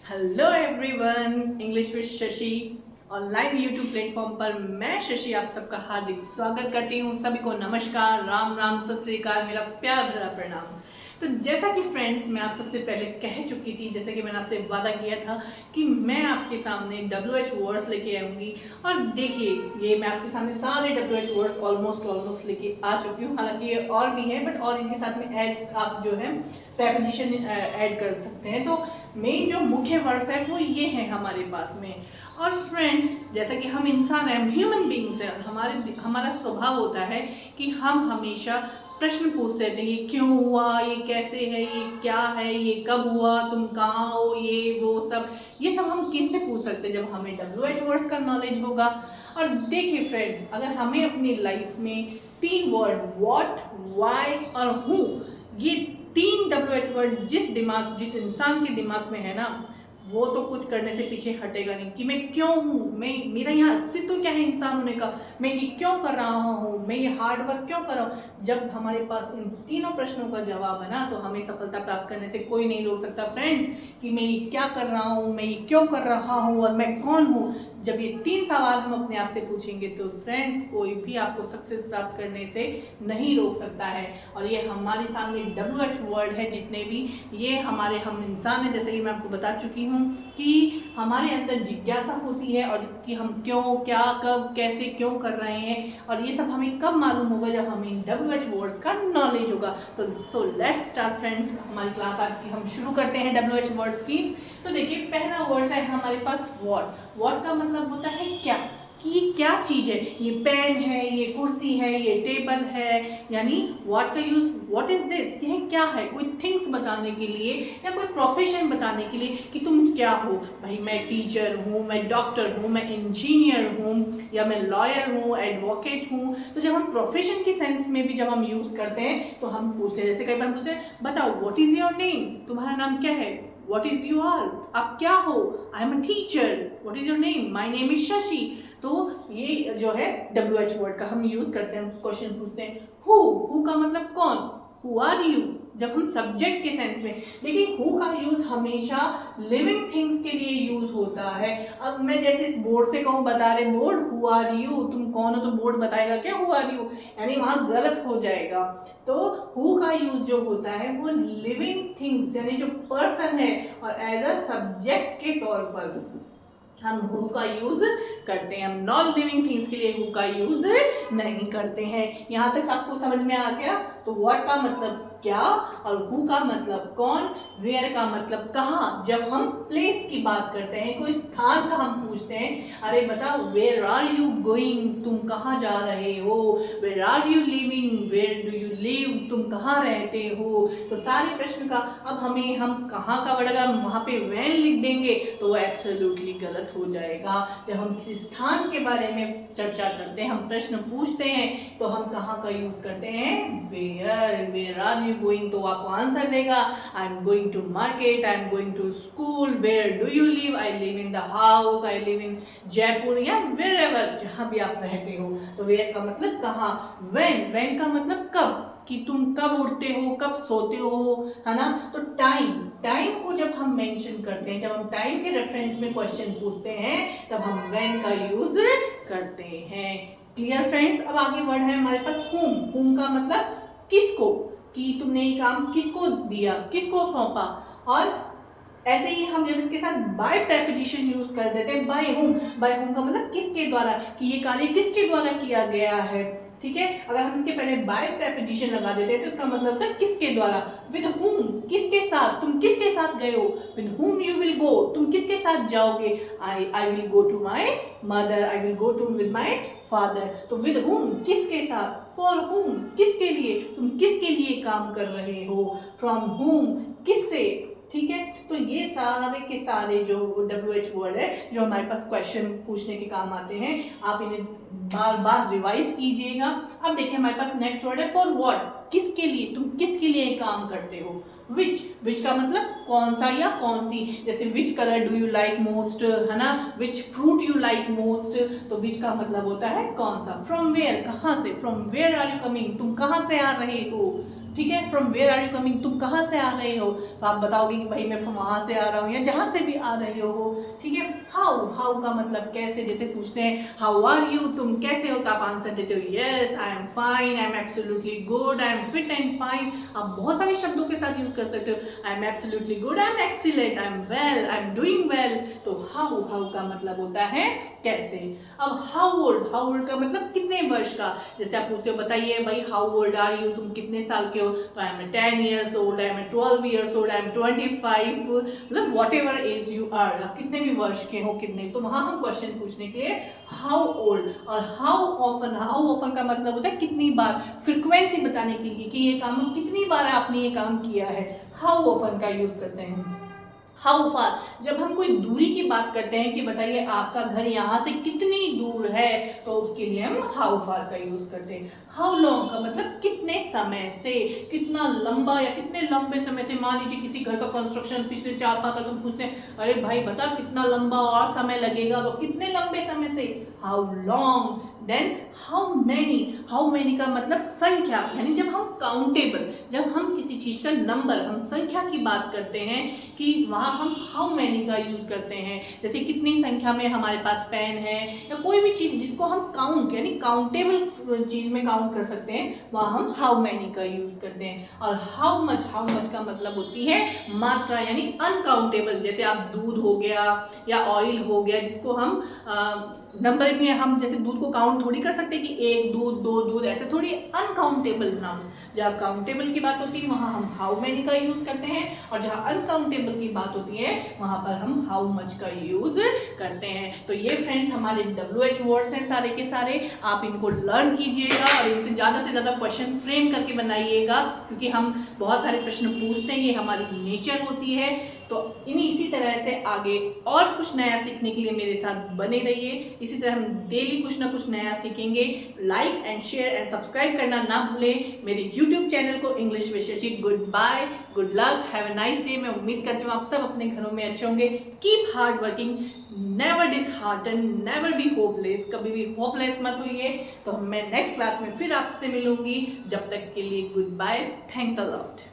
Hello everyone, English with Shashi online YouTube platform पर मैं शशि आप सबका हार्दिक स्वागत करती हूँ। सभी को नमस्कार, राम राम, सत श्री अकाल, मेरा प्यार भरा प्रणाम। तो जैसा कि फ्रेंड्स मैं आप सबसे पहले कह चुकी थी, जैसे कि मैंने आपसे वादा किया था कि मैं आपके सामने WH वर्ड्स लेके आऊँगी। और देखिए, ये मैं आपके सामने सारे WH वर्ड्स ऑलमोस्ट लेके आ चुकी हूँ। हालांकि ये और भी है, बट और इनके साथ में ऐड आप जो है प्रेपोजिशन ऐड कर सकते हैं। तो मेन जो मुख्य वर्ड्स है वो ये है हमारे पास में। और फ्रेंड्स, जैसा कि हम इंसान हैं, हम ह्यूमन बींग्स हैं, हमारा स्वभाव होता है कि हम हमेशा प्रश्न पूछते रहते हैं। ये क्यों हुआ, ये कैसे है, ये क्या है, ये कब हुआ, तुम कहाँ हो, ये वो सब। ये सब हम किन से पूछ सकते हैं? जब हमें WH वर्ड्स का नॉलेज होगा। और देखिए फ्रेंड्स, अगर हमें अपनी लाइफ में 3 वर्ड व्हाट, व्हाई और हु, ये 3 WH वर्ड जिस इंसान के दिमाग में है ना, वो तो कुछ करने से पीछे हटेगा नहीं कि मैं क्यों हूँ, मेरा यहाँ अस्तित्व क्या है इंसान होने का, मैं ये क्यों कर रहा हूँ, मैं ये हार्ड वर्क क्यों कर रहा हूँ। जब हमारे पास इन तीनों प्रश्नों का जवाब है ना, तो हमें सफलता प्राप्त करने से कोई नहीं रोक सकता फ्रेंड्स। कि मैं ये क्या कर रहा हूँ, मैं ये क्यों कर रहा हूँ और मैं कौन हूँ। जब ये 3 सवाल हम अपने आप से पूछेंगे तो फ्रेंड्स कोई भी आपको सक्सेस प्राप्त करने से नहीं रोक सकता है। और ये हमारे सामने WH वर्ड है जितने भी, ये हम इंसान हैं, जैसे कि मैं आपको बता चुकी हूँ कि हमारे अंदर जिज्ञासा होती है और कि हम क्यों, क्या, कब, कैसे, क्यों कर रहे हैं। और ये सब हमें कब मालूम होगा? जब हमें WH वर्ड्स का नॉलेज होगा। तो सो लेट्स स्टार्ट फ्रेंड्स, हमारी क्लास आज की हम शुरू करते हैं WH वर्ड्स की। तो देखिए, पहला वर्ड है हमारे पास व्हाट। व्हाट का मतलब होता है क्या, कि ये क्या चीज है। ये पेन है, ये कुर्सी है, ये टेबल है। यानी व्हाट का यूज, व्हाट इज दिस, यह क्या है। कोई थिंग्स बताने के लिए या कोई प्रोफेशन बताने के लिए कि तुम क्या हो। भाई मैं टीचर हूँ, मैं डॉक्टर हूँ, मैं इंजीनियर हूँ, या मैं लॉयर हूँ, एडवोकेट हूँ। तो जब हम प्रोफेशन की सेंस में भी जब हम यूज करते हैं तो हम पूछते हैं, जैसे कई बार पूछते हैं, बताओ व्हाट इज योर नेम, तुम्हारा नाम क्या है। What is you are, आप क्या हो। I am a teacher. What is your name? My name is Shashi. तो ये जो है WH वर्ड का हम यूज करते हैं, क्वेश्चन पूछते हैं। हु का मतलब कौन, हु आर यू, जब हम सब्जेक्ट के सेंस में। देखिए, हु का यूज हमेशा लिविंग थिंग्स के लिए यूज होता है। अब मैं जैसे इस बोर्ड से कहूँ, बता रहे बोर्ड, हु आर यू, तुम कौन हो, तो बोर्ड बताएगा क्या हु आर यू, यानी वहां गलत हो जाएगा। तो हु का यूज जो होता है वो लिविंग थिंग्स यानी जो पर्सन है, और एज अ सब्जेक्ट के तौर पर हम हु का यूज करते हैं। हम नॉन लिविंग थिंग्स के लिए हु का यूज नहीं करते हैं। यहाँ तक आपको समझ में आ गया? तो व्हाट का मतलब क्या, और हु का मतलब कौन, वेयर का मतलब कहाँ। जब हम प्लेस की बात करते हैं, कोई स्थान का हम पूछते हैं, अरे बताओ वेयर आर यू गोइंग, तुम कहाँ जा रहे हो। Where are you living, where do you live, तुम कहाँ रहते हो। तो सारे प्रश्न का अब हम कहाँ का वर्ड अगर वहाँ पे वेन लिख देंगे तो वो एब्सोल्युटली गलत हो जाएगा। जब हम किसी स्थान के बारे में चर्चा करते हैं, हम प्रश्न पूछते हैं, तो हम कहाँ का यूज करते हैं, where. Where are you going, तो आपको आंसर देगा I am going to market, I am going to school. Where do you live, I live in the house, I live in Jaipur, या वेयर एवर, जहाँ भी आप रहते हो। तो वेयर का मतलब कहाँ। वेन का मतलब कब, कि तुम कब उठते हो, कब सोते हो, है ना। तो टाइम को जब हम मेंशन करते हैं, जब हम टाइम के रेफरेंस में क्वेश्चन पूछते हैं, तब हम व्हेन का यूज करते हैं। Clear friends? अब आगे वर्ड है हमारे पास हुम का मतलब किसको, कि तुमने ये काम किसको दिया, किसको सौंपा। और ऐसे ही हम जब इसके साथ बाय प्रेपोजिशन यूज कर देते हैं, बाय हुम का मतलब किसके द्वारा, कि ये कार्य किसके द्वारा किया गया है। ठीक है, अगर हम इसके पहले बाय प्रेपोजिशन लगा देते हैं तो इसका मतलब होता है किसके द्वारा। विद हुम, किसके साथ, तुम किसके साथ गए हो। With whom you will go, तुम किसके साथ जाओगे। I will go to my mother, I will go to with my father. तो विद हुम किसके साथ, फॉर हुम किसके लिए, तुम किसके लिए काम कर रहे हो। फ्रॉम हुम किससे। ठीक है, तो ये सारे के सारे जो WH वर्ड है जो हमारे पास क्वेश्चन पूछने के काम आते हैं, आप इन्हें बार बार रिवाइज कीजिएगा। अब देखिए हमारे पास नेक्स्ट वर्ड है फॉर व्हाट, किसके लिए, तुम किसके लिए काम करते हो। विच का मतलब कौन सा या कौन सी। जैसे which colour do you like most, है ना, which fruit you like most. तो विच का मतलब होता है कौन सा। फ्रॉम वेयर, कहाँ से, from where are you coming, तुम कहाँ से आ रहे हो। ठीक है, from where are you coming, तुम कहाँ से आ रहे हो, तो आप बताओगे कि भाई मैं वहाँ से आ रहा हूँ या जहाँ से भी आ रहे हो। ठीक है, हाउ, हाउ का मतलब कैसे, जैसे पूछते हैं हाउ आर यू, तुम कैसे हो, तो आप आंसर देते हो yes I am fine, I am absolutely good, I am fit and fine. आप बहुत सारे शब्दों के साथ यूज कर सकते हो, I am absolutely good, I am excellent, I am well, I am doing well. तो हाउ, हाउ का मतलब होता है कैसे। अब हाउ ओल्ड, हाउ ओल्ड का मतलब कितने वर्ष का, जैसे आप पूछते हो बताइए भाई हाउ ओल्ड आर यू, तुम कितने साल के हो, तो I am 10 years old, I am 12 years old, I am 25, मतलब whatever age you are, आप कितने भी वर्ष के हो कितने, तो वहां हम क्वेश्चन पूछने के लिए हाउ ओल्ड। और हाउ ऑफन, हाउ ऑफन का मतलब होता है कितनी बार, फ्रिक्वेंसी बताने के लिए कि ये काम कितनी बार आपने ये काम किया है, हाउ ऑफन का यूज करते हैं। हाउ फार, जब हम कोई दूरी की बात करते हैं कि बताइए आपका घर यहाँ से कितनी दूर है, तो उसके लिए हम हाउ फार का यूज करते हैं। हाउ लॉन्ग का मतलब कितने समय से, कितना लंबा या कितने लंबे समय से। मान लीजिए किसी घर का कंस्ट्रक्शन पिछले 4-5 साल, तुम पूछते हैं अरे भाई बता कितना लंबा और समय लगेगा, तो कितने लंबे समय से, how long. Then how many, how many का मतलब संख्या, यानी जब हम काउंटेबल, जब हम किसी चीज का नंबर, हम संख्या की बात करते हैं कि वहाँ हम हाउ मैनी का यूज करते हैं। जैसे कितनी संख्या में हमारे पास पेन है, या कोई भी चीज जिसको हम काउंट, यानी काउंटेबल चीज में काउंट कर सकते हैं, वहाँ हम हाउ मैनी का यूज करते हैं। और हाउ मच, हाउ मच का मतलब होती है मात्रा, यानी अनकाउंटेबल। जैसे आप दूध हो गया या ऑयल हो गया, जिसको हम नंबर में, हम जैसे दूध को काउंट थोड़ी कर सकते कि एक दूध, दो दूध, ऐसे थोड़ी, अनकाउंटेबल नाम। जहाँ काउंटेबल की बात होती है वहाँ हम हाउ मैनी का यूज करते हैं, और जहाँ अनकाउंटेबल की बात होती है वहाँ पर हम हाउ मच का यूज करते हैं। तो ये फ्रेंड्स हमारे WH वर्ड्स हैं सारे के सारे, आप इनको लर्न कीजिएगा और इनसे ज़्यादा से ज़्यादा क्वेश्चन फ्रेम करके बनाइएगा, क्योंकि हम बहुत सारे प्रश्न पूछते हैं, ये हमारी नेचर होती है। तो इसी तरह से आगे और कुछ नया सीखने के लिए मेरे साथ बने रहिए। इसी तरह हम डेली कुछ ना कुछ नया सीखेंगे। Like and share and subscribe करना ना भूलें मेरे YouTube चैनल को English with Shashi. Goodbye, good luck, have a nice day. मैं उम्मीद करती हूँ आप सब अपने घरों में अच्छे होंगे। Keep hard working, never dishearten, never be hopeless, कभी भी होपलेस मत होइए। तो मैं नेक्स्ट क्लास में फिर आपसे मिलूंगी, जब तक के लिए goodbye, thanks a lot.